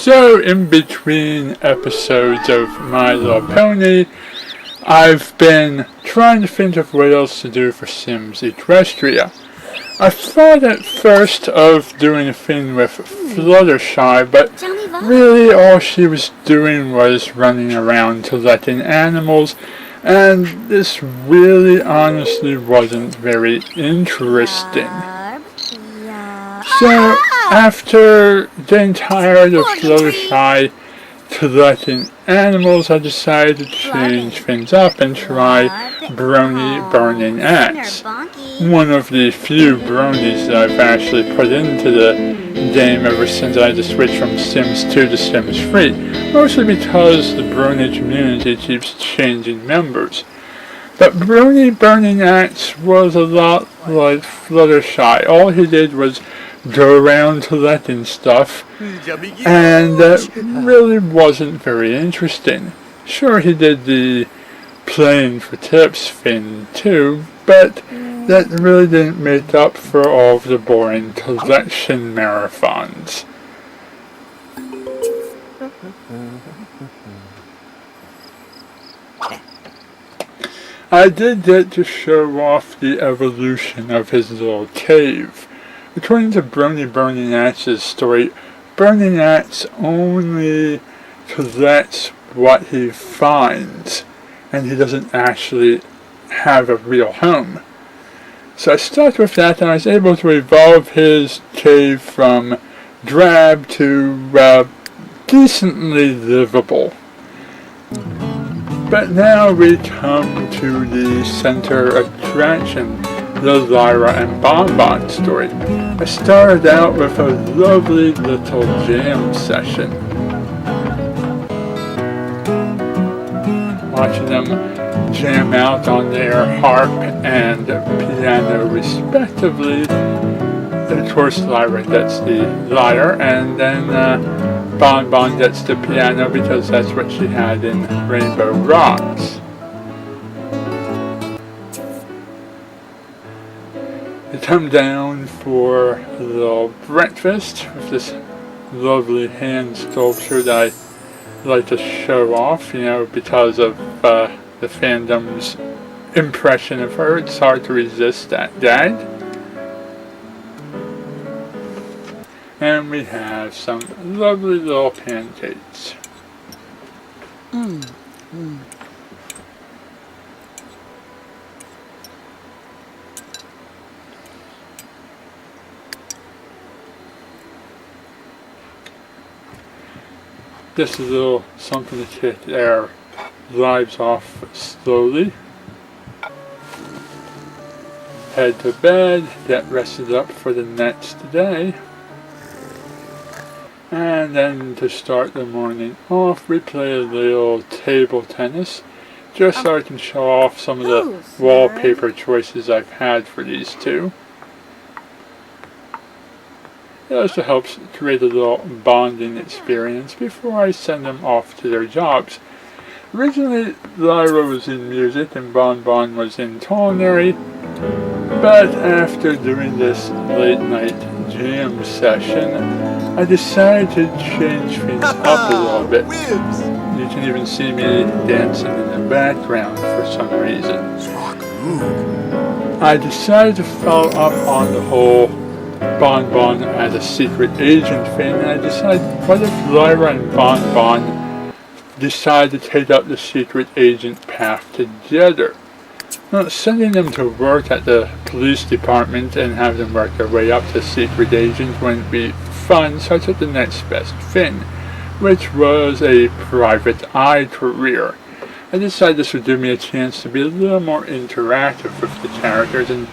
So, in between episodes of My Little Pony, I've been trying to think of what else to do for Sims Equestria. I thought at first of doing a thing with Fluttershy, but really all she was doing was running around collecting animals, and this really honestly wasn't very interesting. So, after getting tired of Fluttershy collecting animals, I decided to change things up and try Brony Burning Axe. One of the few bronies that I've actually put into the game ever since I had to switch from Sims 2 to Sims 3, mostly because the brony community keeps changing members. But Brony Burning Axe was a lot like Fluttershy. All he did was go around collecting stuff, and that really wasn't very interesting. Sure, he did the playing for tips thing too, but that really didn't make up for all of the boring collection marathons. I did get to show off the evolution of his little cave. According to Brony Burning Axe's story, Burning Axe only collects what he finds, and he doesn't actually have a real home. So I stuck with that, and I was able to evolve his cave from drab to decently livable. But now we come to the center attraction, the Lyra and Bonbon story. I started out with a lovely little jam session, watching them jam out on their harp and piano respectively. Of course, Lyra gets the lyre, and then Bonbon gets the piano because that's what she had in Rainbow Rocks. They come down for a little breakfast with this lovely hand sculpture that I like to show off, because of the fandom's impression of her. It's hard to resist that gag. And we have some lovely little pancakes. Just a little something to kick their lives off slowly. Head to bed, get rested up for the next day. And then to start the morning off, we play a little table tennis, just so I can show off some of the wallpaper choices I've had for these two. It also helps create a little bonding experience before I send them off to their jobs. Originally, Lyra was in music and Bonbon was in culinary, but after doing this late night jam session, I decided to change things up a little bit. You can even see me dancing in the background for some reason. I decided to follow up on the whole Bonbon as a secret agent thing, and I decided, what if Lyra and Bonbon decide to take up the secret agent path together? Now, sending them to work at the police department and have them work their way up to secret agent wouldn't be fun, so I took the next best thing, which was a private eye career. I decided this would give me a chance to be a little more interactive with the characters and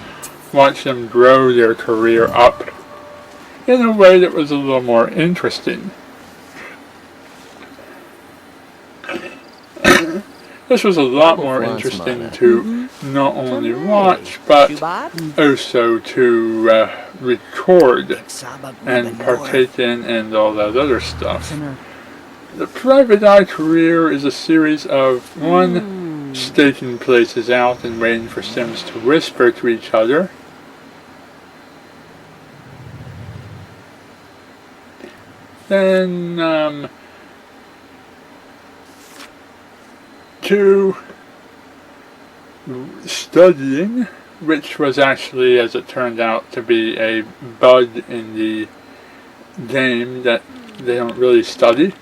watch them grow their career up in a way that was a little more interesting. This was a lot more interesting to not only watch, but also to record and partake in and all that other stuff. The Private Eye Career is a series of one, staking places out and waiting for Sims to whisper to each other, Then, to studying, which was actually, as it turned out, to be a bug in the game that they don't really study.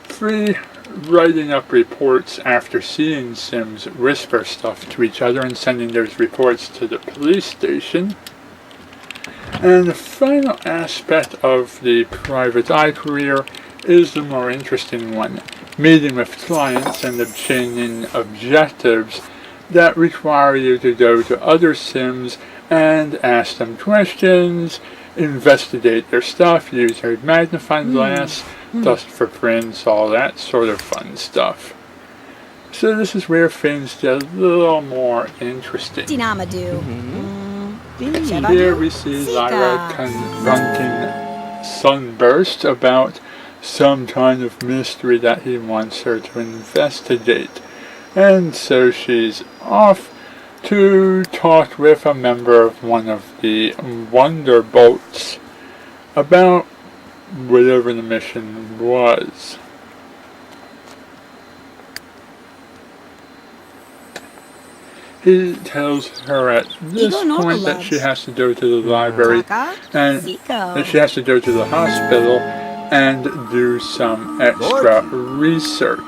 3, writing up reports after seeing Sims whisper stuff to each other and sending those reports to the police station. And the final aspect of the private eye career is the more interesting one, meeting with clients and obtaining objectives that require you to go to other Sims and ask them questions, investigate their stuff, use their magnifying glass, dust for prints, all that sort of fun stuff. So this is where things get a little more interesting. Here we see Lyra confronting Sunburst about some kind of mystery that he wants her to investigate. And so she's off to talk with a member of one of the Wonderbolts about whatever the mission was. He tells her at this point that she has to go to the library and that she has to go to the hospital and do some extra research.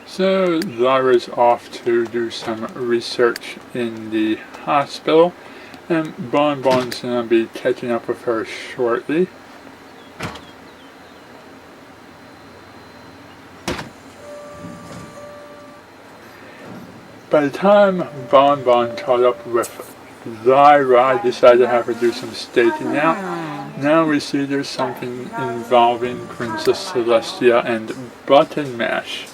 So Lyra's off to do some research in the hospital, and Bonbon's going to be catching up with her shortly. By the time Bonbon caught up with Lyra, I decided to have her do some staking out. Now we see there's something involving Princess Celestia and Button Mash.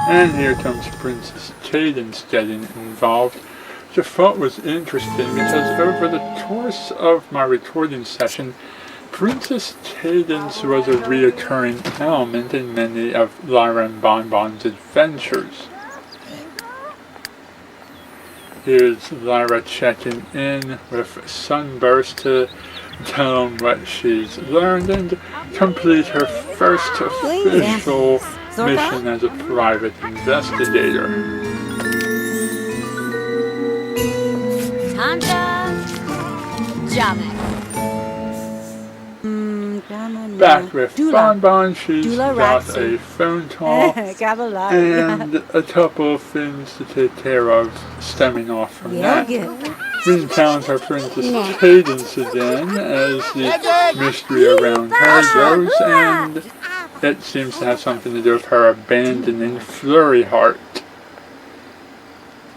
And here comes Princess Cadence getting involved, which I thought was interesting because over the course of my recording session, Princess Cadence was a reoccurring element in many of Lyra and Bonbon's adventures. Here's Lyra checking in with Sunburst to tell him what she's learned and complete her first official mission as a private investigator. Back with Bonbon, she's got a phone call and a couple of things to take care of stemming off from that. We encounter Princess Cadence again as the mystery around her goes, and it seems to have something to do with her abandoning Flurry Heart.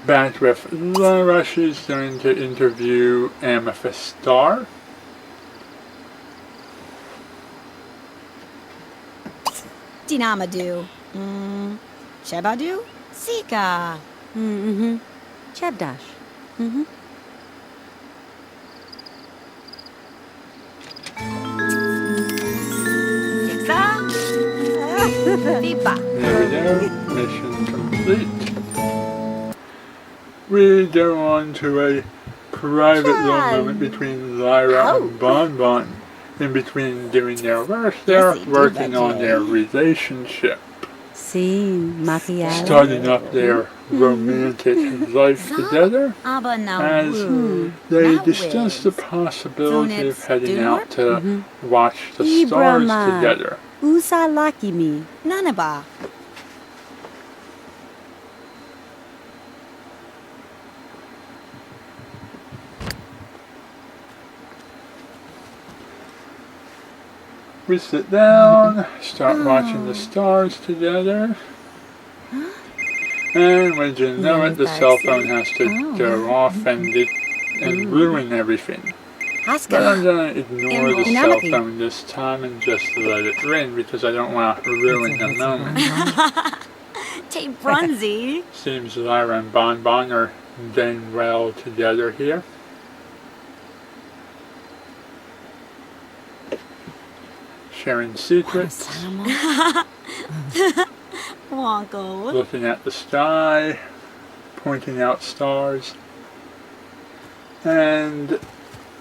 Back with Lyra, she's going to interview Amethyst Star. Dinamadu. Shebadu? Sika. Chebdash. Pipa. There we go. Mission complete. We go on to a private little moment between Lyra and Bonbon. In between doing their work, they're working on their relationship. Starting up their romantic life together as they discuss the possibility of heading out to watch the stars together. Usalakimi. Nanaba. We sit down, start watching the stars together, and when you know it, the cell phone has to go off and ruin everything. But I'm going to ignore the cell phone this time and just let it ring because I don't want to ruin the moment. Tay Brunzy. Seems Lyra and Bonbon are doing well together here. Sharing secrets, Wonko. looking at the sky, pointing out stars. And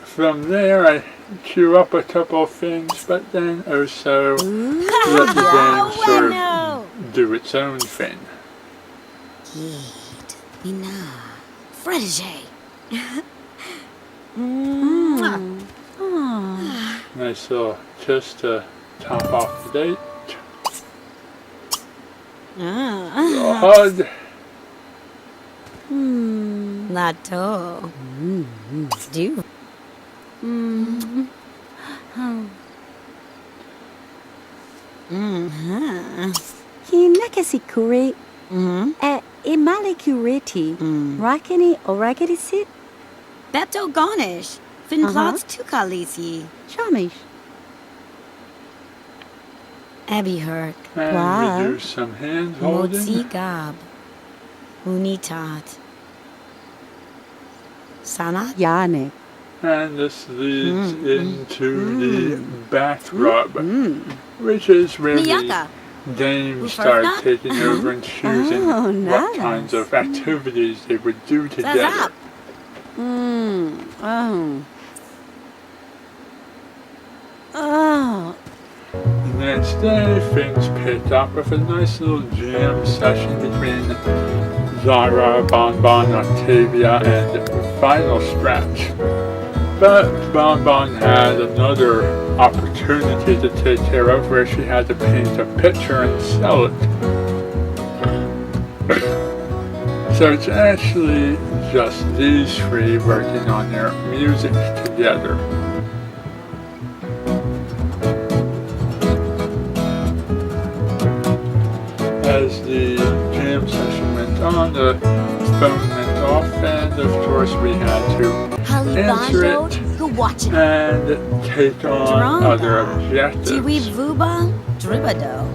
from there I queue up a couple of things, but then also let the game sort of do its own thing. Yeet. Mina. Frediger. Nice little kiss to top off the date. A hug. Lato. Stew. Kinakasi kure imale kureti rakini oragati sit Bepto Garnish. Finplots Tukalisi. Shamish. Abby Herc. And Wow. we do some hand holding. Motsi Gab. Unitat. Sanat. Yanik. And this leads into the back rub, which is where the Miyaka. game Who started first taking over and choosing Oh, what nice. kinds of activities they would do together. Zazap. Oh. The next day, things picked up with a nice little jam session between Lyra, Bonbon, Octavia, and Final Scratch. But Bonbon had another opportunity to take care of where she had to paint a picture and sell it. So it's actually just these three working on their music together. As the jam session went on, the phone went off, and of course we had to answer it and take on other objectives. Tiwi Vuba. Dribado.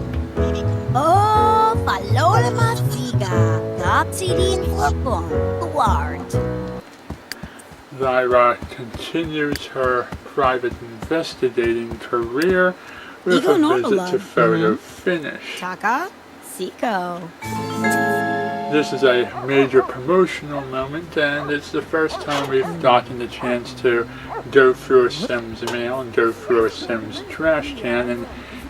Oh, Falola Masiga. Gopsidi and Bonbon. Award. Lyra continues her private investigating career with Ego a visit Normala. to photo finish. Taka. Siko. This is a major promotional moment, and it's the first time we've gotten the chance to go through a Sims mail and go through a Sims trash can and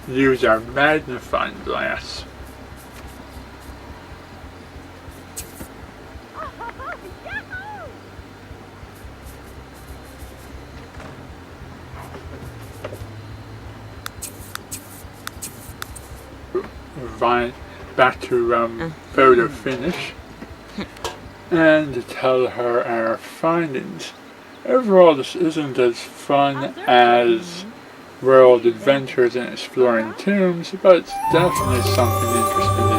use our magnifying glass. Back to photo finish and tell her our findings. Overall, this isn't as fun as World Adventures and Exploring Tombs, but it's definitely something interesting to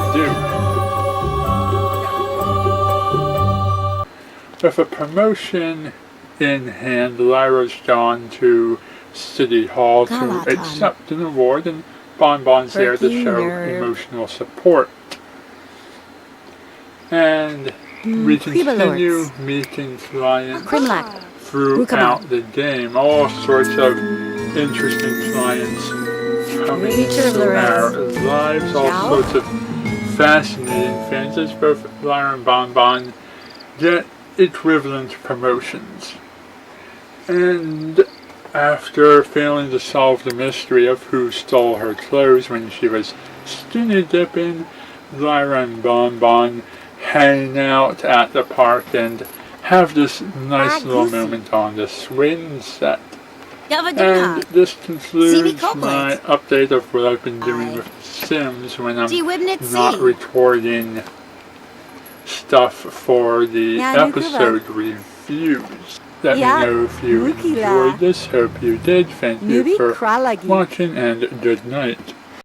do. With a promotion in hand, Lyra's gone to City Hall to accept an award, and Bonbon's there to show emotional support. And we continue meeting clients throughout the game. All sorts of interesting clients coming into our lives. All sorts of fascinating things as both Lyra and Bonbon get equivalent promotions. And after failing to solve the mystery of who stole her clothes when she was skinny dipping, Lyra and Bonbon hang out at the park and have this nice little moment on the swing set. And this concludes my update of what I've been doing with Sims when I'm not recording stuff for the episode reviews. Let me know if you enjoyed this. Hope you did. Thank you for watching, and good night.